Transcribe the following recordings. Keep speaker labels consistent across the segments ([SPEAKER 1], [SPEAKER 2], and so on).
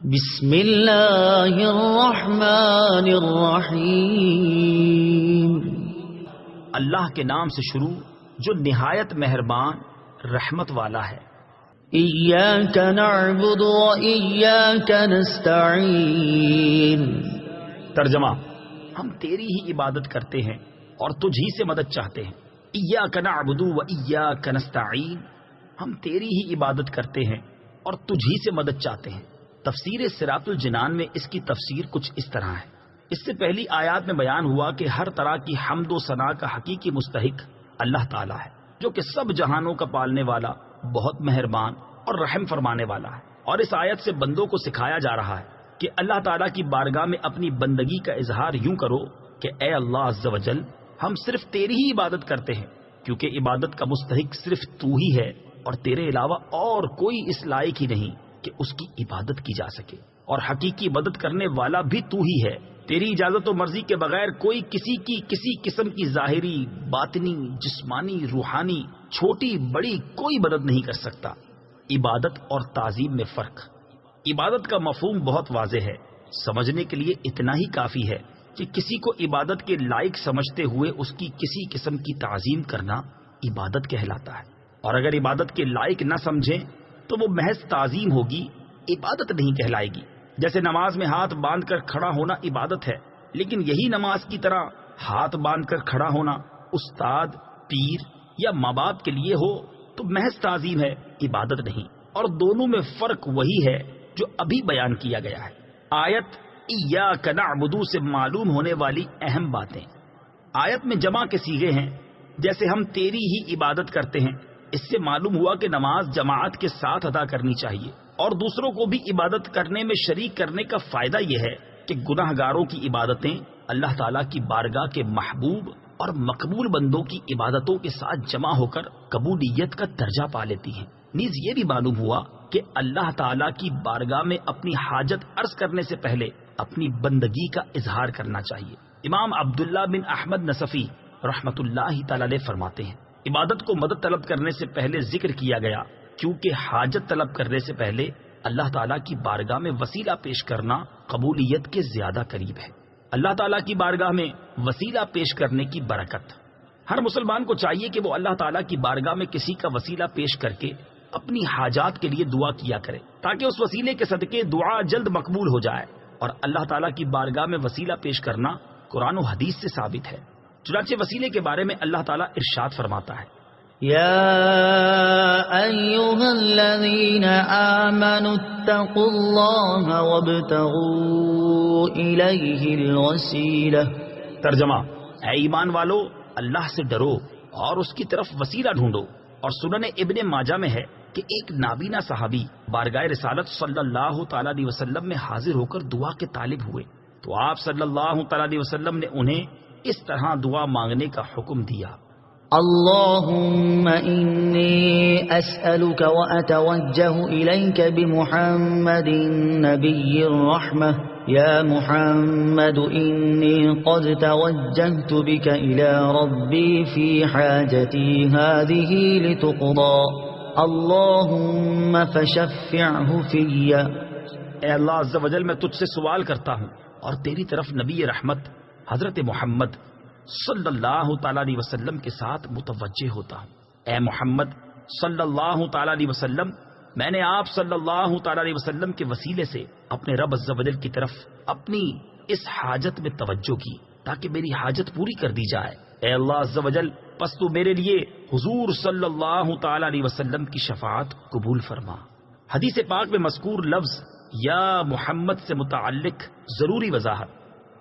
[SPEAKER 1] بسم اللہ الرحمن الرحیم،
[SPEAKER 2] اللہ کے نام سے شروع جو نہایت مہربان رحمت والا ہے۔
[SPEAKER 1] ایاک نعبد و ایاک نستعین،
[SPEAKER 2] ترجمہ: ہم تیری ہی عبادت کرتے ہیں اور تجھ ہی سے مدد چاہتے ہیں۔ ایاک نعبد و ایاک نستعین، ہم تیری ہی عبادت کرتے ہیں اور تجھ ہی سے مدد چاہتے ہیں۔ تفسیر صراط الجنان میں اس کی تفسیر کچھ اس طرح ہے۔ اس سے پہلی آیات میں بیان ہوا کہ ہر طرح کی حمد و ثنا کا حقیقی مستحق اللہ تعالیٰ ہے، جو کہ سب جہانوں کا پالنے والا، بہت مہربان اور رحم فرمانے والا ہے۔ اور اس آیت سے بندوں کو سکھایا جا رہا ہے کہ اللہ تعالیٰ کی بارگاہ میں اپنی بندگی کا اظہار یوں کرو کہ اے اللہ عز و جل، ہم صرف تیری ہی عبادت کرتے ہیں، کیونکہ عبادت کا مستحق صرف تو ہی ہے اور تیرے علاوہ اور کوئی اس لائق ہی نہیں کہ اس کی عبادت کی جا سکے، اور حقیقی مدد کرنے والا بھی تو ہی ہے۔ تیری اجازت و مرضی کے بغیر کوئی کسی کی کسی قسم کی ظاہری، باطنی، جسمانی، روحانی، چھوٹی بڑی کوئی مدد نہیں کر سکتا۔ عبادت اور تعظیم میں فرق۔ عبادت کا مفہوم بہت واضح ہے، سمجھنے کے لیے اتنا ہی کافی ہے کہ کسی کو عبادت کے لائق سمجھتے ہوئے اس کی کسی قسم کی تعظیم کرنا عبادت کہلاتا ہے، اور اگر عبادت کے لائق نہ سمجھیں تو وہ محض تعظیم ہوگی، عبادت نہیں کہلائے گی۔ جیسے نماز میں ہاتھ باندھ کر کھڑا ہونا عبادت ہے، لیکن یہی نماز کی طرح ہاتھ باندھ کر کھڑا ہونا استاد، پیر یا ماں باپ کے لیے ہو تو محض تعظیم ہے، عبادت نہیں۔ اور دونوں میں فرق وہی ہے جو ابھی بیان کیا گیا ہے۔ آیت ایاک نعبد سے معلوم ہونے والی اہم باتیں۔ آیت میں جمع کے صیغے ہیں، جیسے ہم تیری ہی عبادت کرتے ہیں۔ اس سے معلوم ہوا کہ نماز جماعت کے ساتھ ادا کرنی چاہیے، اور دوسروں کو بھی عبادت کرنے میں شریک کرنے کا فائدہ یہ ہے کہ گناہ گاروں کی عبادتیں اللہ تعالیٰ کی بارگاہ کے محبوب اور مقبول بندوں کی عبادتوں کے ساتھ جمع ہو کر قبولیت کا درجہ پا لیتی ہیں۔ نیز یہ بھی معلوم ہوا کہ اللہ تعالیٰ کی بارگاہ میں اپنی حاجت عرض کرنے سے پہلے اپنی بندگی کا اظہار کرنا چاہیے۔ امام عبداللہ بن احمد نصفی رحمت اللہ تعالی علیہ فرماتے ہیں، عبادت کو مدد طلب کرنے سے پہلے ذکر کیا گیا کیونکہ حاجت طلب کرنے سے پہلے اللہ تعالیٰ کی بارگاہ میں وسیلہ پیش کرنا قبولیت کے زیادہ قریب ہے۔ اللہ تعالیٰ کی بارگاہ میں وسیلہ پیش کرنے کی برکت۔ ہر مسلمان کو چاہیے کہ وہ اللہ تعالیٰ کی بارگاہ میں کسی کا وسیلہ پیش کر کے اپنی حاجات کے لیے دعا کیا کرے، تاکہ اس وسیلے کے صدقے دعا جلد مقبول ہو جائے۔ اور اللہ تعالیٰ کی بارگاہ میں وسیلہ پیش کرنا قرآن و حدیث سے ثابت ہے۔ چنانچہ وسیلے کے بارے میں اللہ تعالیٰ ارشاد فرماتا ہے،
[SPEAKER 1] یا ایھا الذین آمنوا اتقوا اللہ وابتغوا الیہ الوسیلہ۔
[SPEAKER 2] ترجمہ: اے ایمان والو، اللہ سے ڈرو اور اس کی طرف وسیلہ ڈھونڈو۔ اور سنن ابن ماجہ میں ہے کہ ایک نابینا صحابی بارگاہ رسالت صلی اللہ تعالی علیہ وسلم میں حاضر ہو کر دعا کے طالب ہوئے، تو آپ صلی اللہ تعالی علیہ وسلم نے انہیں اس طرح دعا مانگنے کا حکم دیا،
[SPEAKER 1] اللهم إني أسألك وأتوجه إليك بمحمد نبي الرحمة يا محمد إني قد توجهت بك إلى ربي في حاجتي هذه لتقضى اللهم فشفعه في۔
[SPEAKER 2] اے اللہ عز و جل، میں تجھ سے سوال کرتا ہوں اور تیری طرف نبی رحمت حضرت محمد صلی اللہ تعالیٰ علیہ وسلم کے ساتھ متوجہ ہوتا ہوں۔ اے محمد صلی اللہ تعالیٰ علیہ وسلم، میں نے آپ صلی اللہ تعالیٰ علیہ وسلم کے وسیلے سے اپنے رب عز و جل کی طرف اپنی اس حاجت میں توجہ کی تاکہ میری حاجت پوری کر دی جائے۔ اے اللہ عز و جل، پس تو میرے لیے حضور صلی اللہ تعالیٰ علیہ وسلم کی شفاعت قبول فرما۔ حدیث پاک میں مذکور لفظ یا محمد سے متعلق ضروری وضاحت۔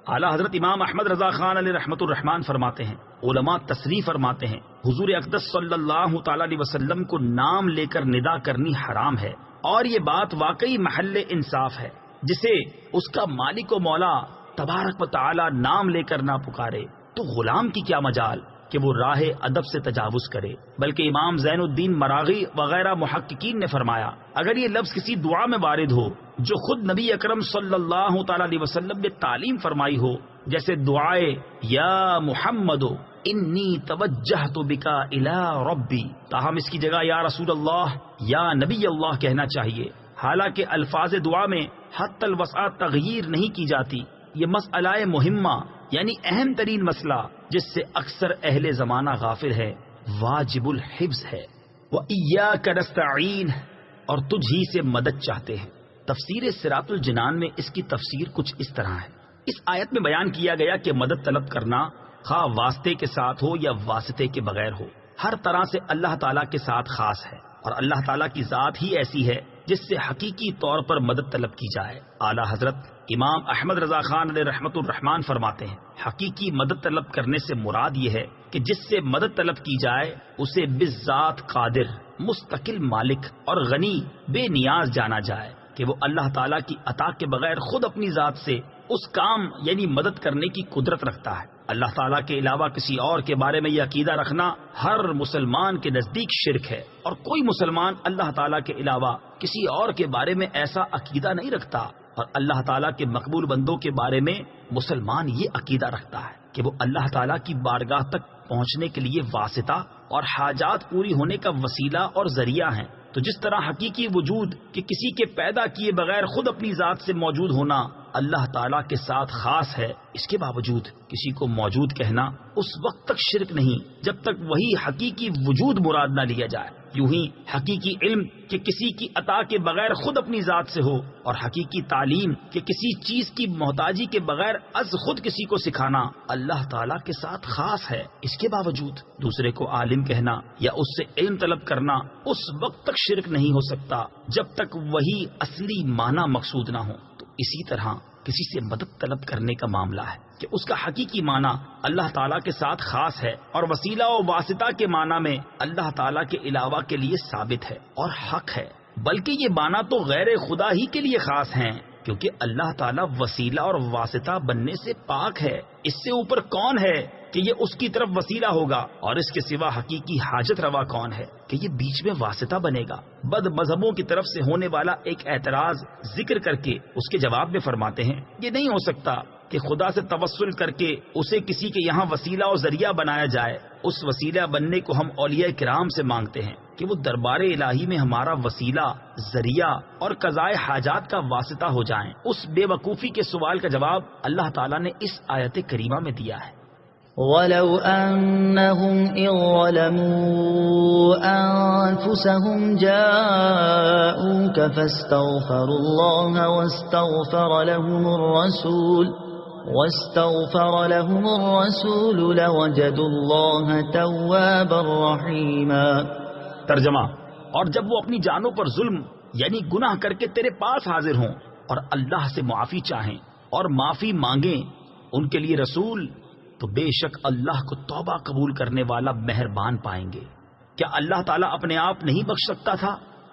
[SPEAKER 2] اعلیٰ حضرت امام احمد رضا خان علیہ رحمۃ الرحمان فرماتے ہیں، علماء تصریح فرماتے ہیں، حضور اقدس صلی اللہ تعالیٰ علیہ وسلم کو نام لے کر ندا کرنی حرام ہے، اور یہ بات واقعی محل انصاف ہے۔ جسے اس کا مالک و مولا تبارک و تعالی نام لے کر نہ پکارے تو غلام کی کیا مجال کہ وہ راہ ادب سے تجاوز کرے۔ بلکہ امام زین الدین مراغی وغیرہ محققین نے فرمایا، اگر یہ لفظ کسی دعا میں وارد ہو جو خود نبی اکرم صلی اللہ تعالی علیہ وسلم نے تعلیم فرمائی ہو، جیسے دعائے یا محمد انی توجہت بکا الی ربی، تاہم اس کی جگہ یا رسول اللہ یا نبی اللہ کہنا چاہیے۔ حالانکہ الفاظ دعا میں حتی الوسع تغییر نہیں کی جاتی۔ یہ مسئلہ مہمہ یعنی اہم ترین مسئلہ جس سے اکثر اہل زمانہ غافل ہے، واجب الحفظ ہے۔ وَإِيَّاكَ نَسْتَعِينُ، اور تجھ ہی سے مدد چاہتے ہیں۔ تفسیر صراط الجنان میں اس کی تفسیر کچھ اس طرح ہے۔ اس آیت میں بیان کیا گیا کہ مدد طلب کرنا خواہ واسطے کے ساتھ ہو یا واسطے کے بغیر ہو، ہر طرح سے اللہ تعالیٰ کے ساتھ خاص ہے، اور اللہ تعالیٰ کی ذات ہی ایسی ہے جس سے حقیقی طور پر مدد طلب کی جائے۔ اعلیٰ حضرت امام احمد رضا خان علیہ رحمت الرحمان فرماتے ہیں، حقیقی مدد طلب کرنے سے مراد یہ ہے کہ جس سے مدد طلب کی جائے اسے بالذات قادر، مستقل مالک اور غنی بے نیاز جانا جائے کہ وہ اللہ تعالیٰ کی عطا کے بغیر خود اپنی ذات سے اس کام یعنی مدد کرنے کی قدرت رکھتا ہے۔ اللہ تعالیٰ کے علاوہ کسی اور کے بارے میں یہ عقیدہ رکھنا ہر مسلمان کے نزدیک شرک ہے، اور کوئی مسلمان اللہ تعالیٰ کے علاوہ کسی اور کے بارے میں ایسا عقیدہ نہیں رکھتا، اور اللہ تعالیٰ کے مقبول بندوں کے بارے میں مسلمان یہ عقیدہ رکھتا ہے کہ وہ اللہ تعالیٰ کی بارگاہ تک پہنچنے کے لیے واسطہ اور حاجات پوری ہونے کا وسیلہ اور ذریعہ ہیں۔ تو جس طرح حقیقی وجود کہ کسی کے پیدا کیے بغیر خود اپنی ذات سے موجود ہونا اللہ تعالیٰ کے ساتھ خاص ہے، اس کے باوجود کسی کو موجود کہنا اس وقت تک شرک نہیں جب تک وہی حقیقی وجود مراد نہ لیا جائے۔ یوں ہی حقیقی علم کہ کسی کی عطا کے بغیر خود اپنی ذات سے ہو، اور حقیقی تعلیم کہ کسی چیز کی محتاجی کے بغیر از خود کسی کو سکھانا اللہ تعالیٰ کے ساتھ خاص ہے، اس کے باوجود دوسرے کو عالم کہنا یا اس سے علم طلب کرنا اس وقت تک شرک نہیں ہو سکتا جب تک وہی اصلی معنی مقصود نہ ہو۔ تو اسی طرح کسی سے مدد طلب کرنے کا معاملہ ہے کہ اس کا حقیقی معنی اللہ تعالیٰ کے ساتھ خاص ہے، اور وسیلہ و واسطہ کے معنی میں اللہ تعالیٰ کے علاوہ کے لیے ثابت ہے اور حق ہے، بلکہ یہ معنی تو غیر خدا ہی کے لیے خاص ہیں، کیونکہ اللہ تعالیٰ وسیلہ اور واسطہ بننے سے پاک ہے۔ اس سے اوپر کون ہے کہ یہ اس کی طرف وسیلہ ہوگا، اور اس کے سوا حقیقی حاجت روا کون ہے کہ یہ بیچ میں واسطہ بنے گا۔ بد مذہبوں کی طرف سے ہونے والا ایک اعتراض ذکر کر کے اس کے جواب میں فرماتے ہیں، یہ نہیں ہو سکتا کہ خدا سے توسل کر کے اسے کسی کے یہاں وسیلہ اور ذریعہ بنایا جائے۔ اس وسیلہ بننے کو ہم اولیاء کرام سے مانگتے ہیں کہ وہ دربار الہی میں ہمارا وسیلہ، ذریعہ اور قضائے حاجات کا واسطہ ہو جائیں۔ اس بے وقوفی کے سوال کا جواب اللہ تعالیٰ نے اس آیت کریمہ میں دیا ہے۔
[SPEAKER 1] وَلَوْ أَنَّهُمْ إِذْ ظَلَمُوا أَنفُسَهُمْ جَاءُوكَ فَاسْتَغْفَرُوا اللَّهَ وَاسْتَغْفَرَ لَهُمُ الرَّسُولُ لَوَجَدُوا اللَّهَ تَوَّابًا رَحِيمًا۔
[SPEAKER 2] ترجمہ، اور جب وہ اپنی جانوں پر ظلم یعنی گناہ کر کے تیرے پاس حاضر ہوں اور اللہ سے معافی چاہیں اور معافی مانگیں ان کے لیے رسول، تو بے شک اللہ کو توبہ قبول کرنے والا مہربان پائیں گے۔ کیا اللہ تعالیٰ اپنے آپ نہیں بخش سکتا تھا؟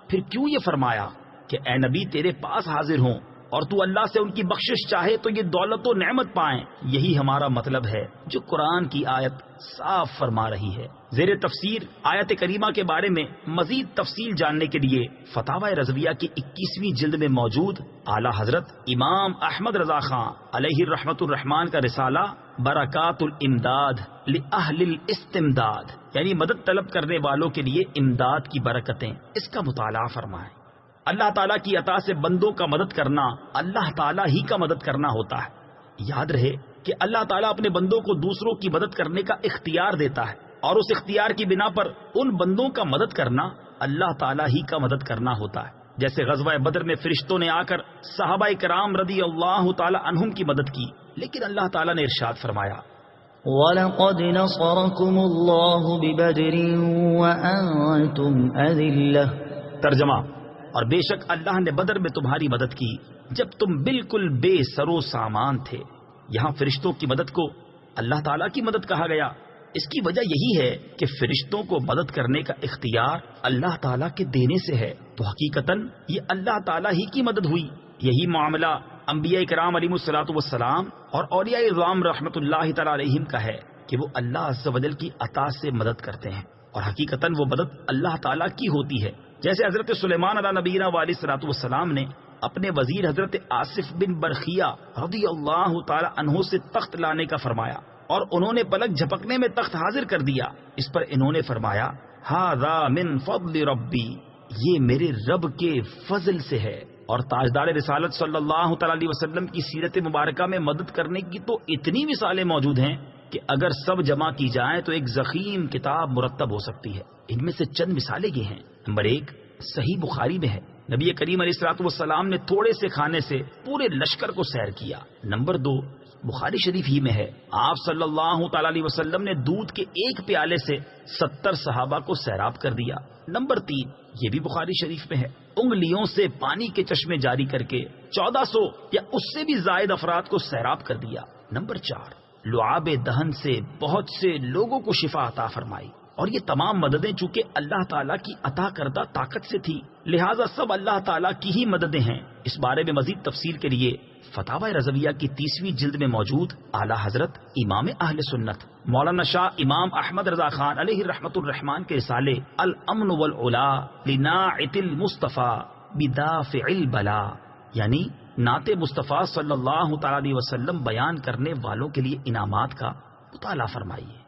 [SPEAKER 2] پھر کیوں یہ فرمایا کہ اے نبی تیرے پاس حاضر ہوں اور تو اللہ سے ان کی بخشش چاہے تو یہ دولت و نعمت پائیں؟ یہی ہمارا مطلب ہے جو قرآن کی آیت صاف فرما رہی ہے۔ زیر تفسیر آیت کریمہ کے بارے میں مزید تفصیل جاننے کے لیے فتاوی رضویہ کی 21ویں جلد میں موجود اعلیٰ حضرت امام احمد رضا خان علیہ رحمت الرحمان کا رسالہ برکات الامداد لأہل الاستمداد یعنی مدد طلب کرنے والوں کے لیے امداد کی برکتیں، اس کا مطالعہ فرمائیں۔ اللہ تعالیٰ کی عطا سے بندوں کا مدد کرنا اللہ تعالیٰ ہی کا مدد کرنا ہوتا ہے۔ یاد رہے کہ اللہ تعالیٰ اپنے بندوں کو دوسروں کی مدد کرنے کا اختیار دیتا ہے، اور اس اختیار کی بنا پر ان بندوں کا مدد کرنا اللہ تعالیٰ ہی کا مدد کرنا ہوتا ہے۔ جیسے غزوہ بدر میں فرشتوں نے آ کر صحابہ کرام رضی اللہ تعالی عنہم کی مدد کی، لیکن اللہ تعالیٰ نے ارشاد فرمایا
[SPEAKER 1] وَلَقَدْ نَصَرَكُمُ اللَّهُ بِبَدْرٍ وَأَنْتُمْ أَذِلَّةٌ۔
[SPEAKER 2] ترجمہ، اور بے شک اللہ نے بدر میں تمہاری مدد کی جب تم بالکل بے سر و سامان تھے۔ یہاں فرشتوں کی مدد کو اللہ تعالیٰ کی مدد کہا گیا، اس کی وجہ یہی ہے کہ فرشتوں کو مدد کرنے کا اختیار اللہ تعالیٰ کے دینے سے ہے، تو حقیقتاً یہ اللہ تعالیٰ ہی کی مدد ہوئی۔ یہی معاملہ انبیاء کرام علیہ الصلوۃ والسلام اور اولیاء اعظام رحمۃ اللہ تعالی علیہم کا ہے کہ وہ اللہ عز و جل کی عطا سے مدد کرتے ہیں، اور حقیقتاً وہ مدد اللہ تعالیٰ کی ہوتی ہے۔ جیسے حضرت سلیمان علیہ نبینا علیہ الصلوۃ والسلام نے اپنے وزیر حضرت آصف بن برخیہ رضی اللہ تعالی عنہ سے تخت لانے کا فرمایا، اور انہوں نے پلک جھپکنے میں تخت حاضر کر دیا۔ اس پر انہوں نے فرمایا ھذا من فضل ربی، یہ میرے رب کے فضل سے ہے۔ اور تاجدار رسالت صلی اللہ تعالی علیہ وسلم کی سیرت مبارکہ میں مدد کرنے کی تو اتنی مثالیں موجود ہیں کہ اگر سب جمع کی جائیں تو ایک ضخیم کتاب مرتب ہو سکتی ہے۔ ان میں سے چند مثالیں یہ ہیں۔ نمبر 1 صحیح بخاری میں ہے، نبی کریم علیہ الصلوۃ والسلام نے تھوڑے سے کھانے سے پورے لشکر کو سیر کیا۔ نمبر 2 بخاری شریف ہی میں ہے، آپ صلی اللہ تعالی علیہ وسلم نے دودھ کے ایک پیالے سے 70 صحابہ کو سیراب کر دیا۔ نمبر 3 یہ بھی بخاری شریف میں ہے، انگلیوں سے پانی کے چشمے جاری کر کے 1400 یا اس سے بھی زائد افراد کو سیراب کر دیا۔ نمبر 4 لعاب دہن سے بہت سے لوگوں کو شفا عطا فرمائی، اور یہ تمام مددیں چونکہ اللہ تعالیٰ کی عطا کردہ طاقت سے تھی، لہٰذا سب اللہ تعالیٰ کی ہی مددیں ہیں۔ اس بارے میں مزید تفصیل کے لیے فتاوی رضویہ کی 30ویں جلد میں موجود اعلیٰ حضرت امام اہل سنت مولانا شاہ امام احمد رضا خان علیہ رحمت الرحمان کے رسالے الامن والعلا لناعت المصطفیٰ بدافع البلا، یعنی نعت مصطفیٰ صلی اللہ تعالی علیہ وسلم بیان کرنے والوں کے لیے انعامات کا مطالعہ فرمائیے۔